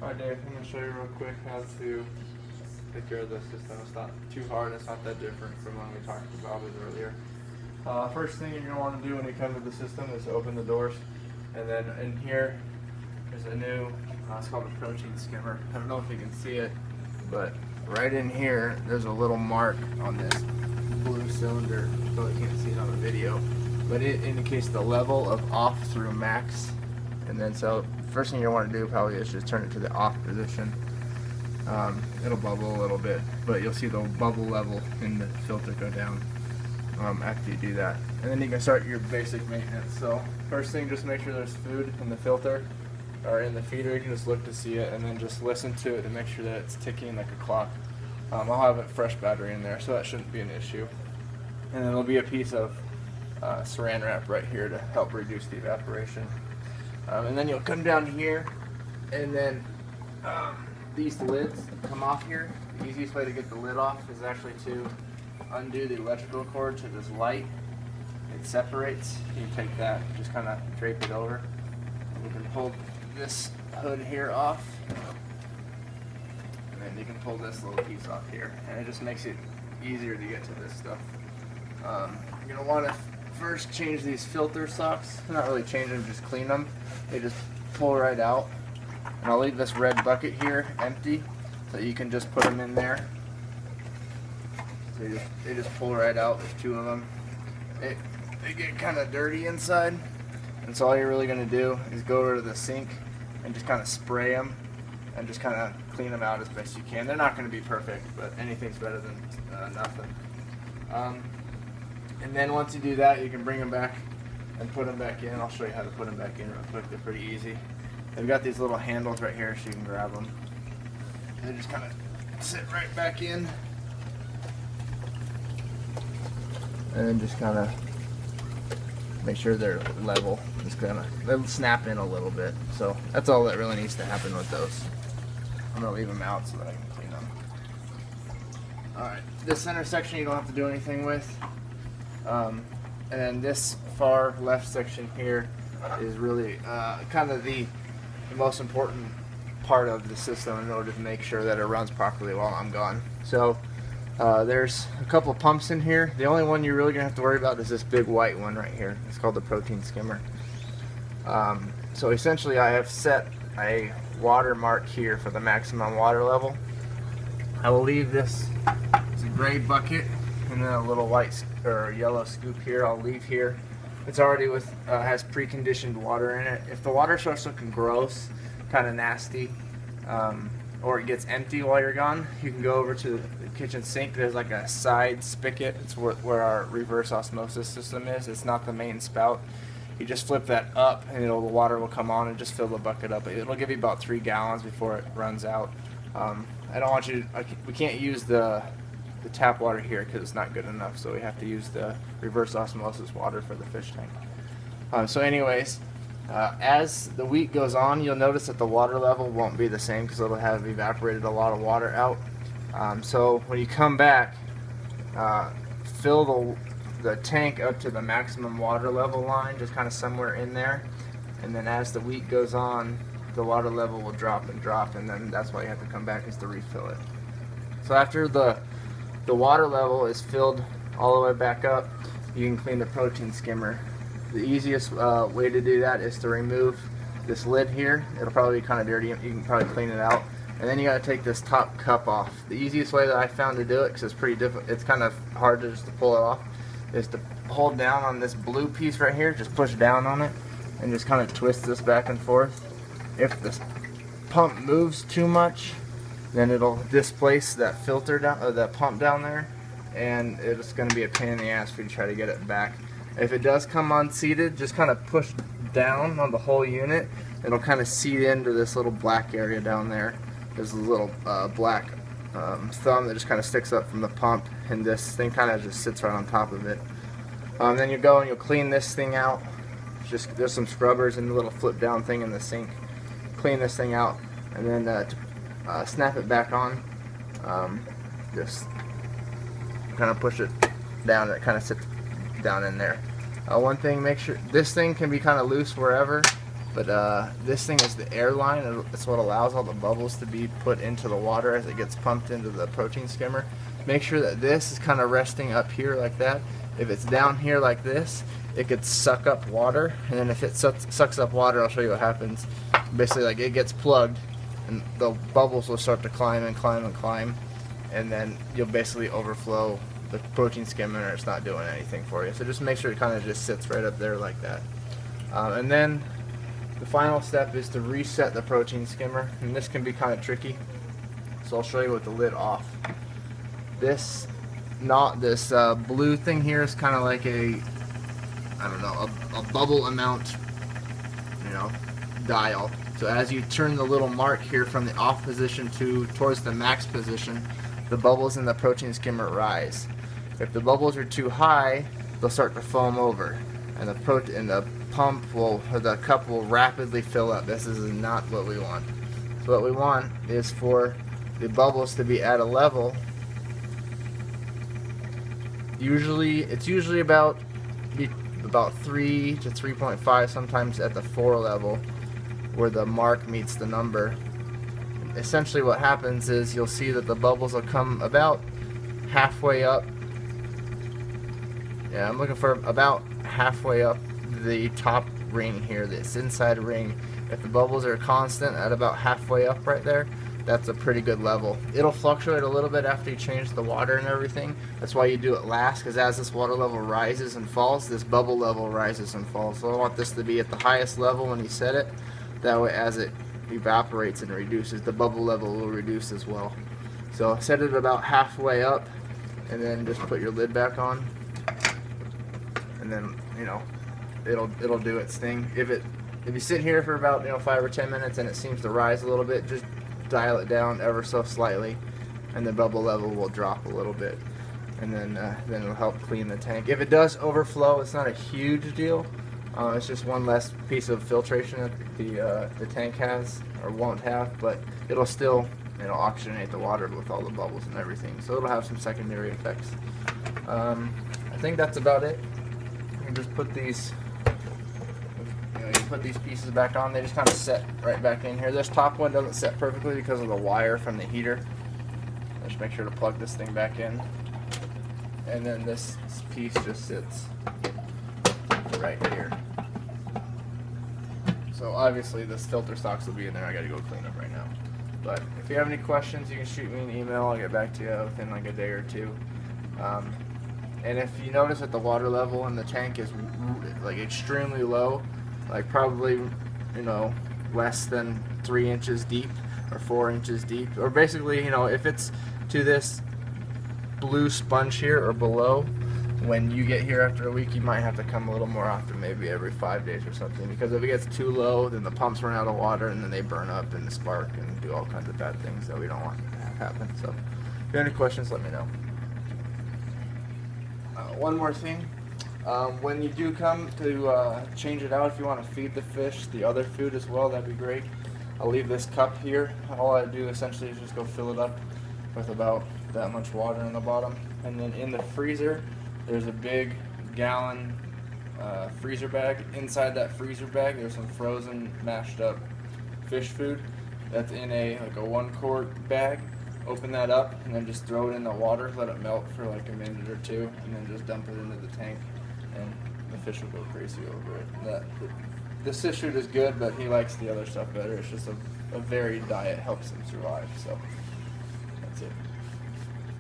Alright Dave, I'm going to show you real quick how to take care of this system. It's not too hard, it's not that different from when we talked about it earlier. First thing you're going to want to do when you come to the system is open the doors. And then in here is a new, it's called a protein skimmer. I don't know if you can see it, but right in here there's a little mark on this blue cylinder. You probably can't see it on the video, but it indicates the level of off through max. And then so first thing you want to do probably is just turn it to the off position. It'll bubble a little bit, but you'll see the bubble level in the filter go down after you do that. And then you can start your basic maintenance. So first thing, just make sure there's food in the filter or in the feeder. You can just look to see it and then just listen to it to make sure that it's ticking like a clock. I'll have a fresh battery in there, so that shouldn't be an issue. And then there'll be a piece of saran wrap right here to help reduce the evaporation. And then you'll come down here, and then these lids come off here. The easiest way to get the lid off is actually to undo the electrical cord to this light. It separates. You take that, just kind of drape it over. And you can pull this hood here off, and then you can pull this little piece off here, and it just makes it easier to get to this stuff. You're going to want to first change these filter socks. Not really change them, just clean them. They just pull right out. And I'll leave this red bucket here empty so you can just put them in there. So they just pull right out. There's two of them. They get kind of dirty inside, and so all you're really going to do is go over to the sink and just kind of spray them and just kind of clean them out as best you can. They're not going to be perfect, but anything's better than nothing. And then once you do that, you can bring them back and put them back in. I'll show you how to put them back in real quick. They're pretty easy. They've got these little handles right here so you can grab them. They just kind of sit right back in. And then just kind of make sure they're level. Just kind of, they'll snap in a little bit. So that's all that really needs to happen with those. I'm going to leave them out so that I can clean them. Alright, this center section you don't have to do anything with. And then this far left section here is really kind of the most important part of the system in order to make sure that it runs properly while I'm gone. So there's a couple of pumps in here. The only one you're really going to have to worry about is this big white one right here. It's called the protein skimmer. So essentially I have set a water mark here for the maximum water level. I will leave this as a gray bucket and then a little white or yellow scoop here I'll leave here. It's already with has preconditioned water in it. If the water starts looking gross, kind of nasty, or it gets empty while you're gone, you can go over to the kitchen sink. There's like a side spigot. It's where our reverse osmosis system is. It's not the main spout. You just flip that up and the water will come on and just fill the bucket up. It'll give you about 3 gallons before it runs out. I don't want you to, we can't use the tap water here because it's not good enough, so we have to use the reverse osmosis water for the fish tank. So anyways, as the week goes on, you'll notice that the water level won't be the same because it'll have evaporated a lot of water out. So when you come back, fill the tank up to the maximum water level line, just kind of somewhere in there, and then as the week goes on, the water level will drop and drop, and then that's why you have to come back is to refill it. So after the water level is filled all the way back up, you can clean the protein skimmer. The easiest way to do that is to remove this lid here. It'll probably be kind of dirty. You can probably clean it out. And then you got to take this top cup off. The easiest way that I found to do it, because it's pretty difficult, it's kind of hard to just to pull it off, is to hold down on this blue piece right here. Just push down on it and just kind of twist this back and forth. If the pump moves too much, then it'll displace that filter down, or that pump down there, and it's going to be a pain in the ass for you to try to get it back. If it does come unseated, just kind of push down on the whole unit. It'll kind of seat into this little black area down there. There's a little black thumb that just kind of sticks up from the pump, and this thing kind of just sits right on top of it. Then you go and you'll clean this thing out. Just there's some scrubbers and a little flip down thing in the sink. Clean this thing out, and then snap it back on. Just kind of push it down, and it kind of sits down in there. One thing, make sure this thing can be kind of loose wherever, But this thing is the air line. It's what allows all the bubbles to be put into the water as it gets pumped into the protein skimmer. Make sure that this is kind of resting up here like that. If it's down here like this, it could suck up water, and then if it sucks up water, I'll show you what happens. Basically, like, it gets plugged, and the bubbles will start to climb and climb and climb, and then you'll basically overflow the protein skimmer, and it's not doing anything for you. So just make sure it kind of just sits right up there like that. And then the final step is to reset the protein skimmer, and this can be kind of tricky. So I'll show you with the lid off. This blue thing here is kind of like a, I don't know, a bubble amount, you know, dial. So as you turn the little mark here from the off position towards the max position, the bubbles in the protein skimmer rise. If the bubbles are too high, they'll start to foam over, and the cup will rapidly fill up. This is not what we want. So what we want is for the bubbles to be at a level. It's usually about 3 to 3.5, sometimes at the 4 level, where the mark meets the number. Essentially what happens is you'll see that the bubbles will come about halfway up. Yeah, I'm looking for about halfway up the top ring here, this inside ring. If the bubbles are constant at about halfway up right there, that's a pretty good level. It'll fluctuate a little bit after you change the water and everything. That's why you do it last, because as this water level rises and falls, this bubble level rises and falls. So I want this to be at the highest level when you set it. That way, as it evaporates and reduces, the bubble level will reduce as well. So set it about halfway up, and then just put your lid back on, and then, you know, it'll do its thing. If you sit here for about 5 or 10 minutes and it seems to rise a little bit, just dial it down ever so slightly, and the bubble level will drop a little bit, and then it'll help clean the tank. If it does overflow, it's not a huge deal. It's just one less piece of filtration that the tank has or won't have, but it'll still oxygenate the water with all the bubbles and everything. So it'll have some secondary effects. I think that's about it. You can just put these. You put these pieces back on. They just kind of set right back in here. This top one doesn't set perfectly because of the wire from the heater. Just make sure to plug this thing back in. And then this piece just sits right here. So obviously this filter socks will be in there. I gotta go clean up right now. But if you have any questions, you can shoot me an email. I'll get back to you within like a day or two. And if you notice that the water level in the tank is like extremely low, like probably less than 3 inches deep or 4 inches deep, or basically if it's to this blue sponge here or below, when you get here after a week, you might have to come a little more often, maybe every 5 days or something, because if it gets too low, then the pumps run out of water and then they burn up and spark and do all kinds of bad things that we don't want to have happen. So if you have any questions, let me know. One more thing. When you do come to change it out, if you want to feed the fish the other food as well, that'd be great. I'll leave this cup here. All I do essentially is just go fill it up with about that much water in the bottom. And then in the freezer, there's a big gallon freezer bag. Inside that freezer bag, there's some frozen, mashed up fish food that's in a 1 quart bag. Open that up and then just throw it in the water, let it melt for like a minute or two, and then just dump it into the tank, and the fish will go crazy over it. This fish food is good, but he likes the other stuff better. It's just a varied diet helps him survive. So that's it.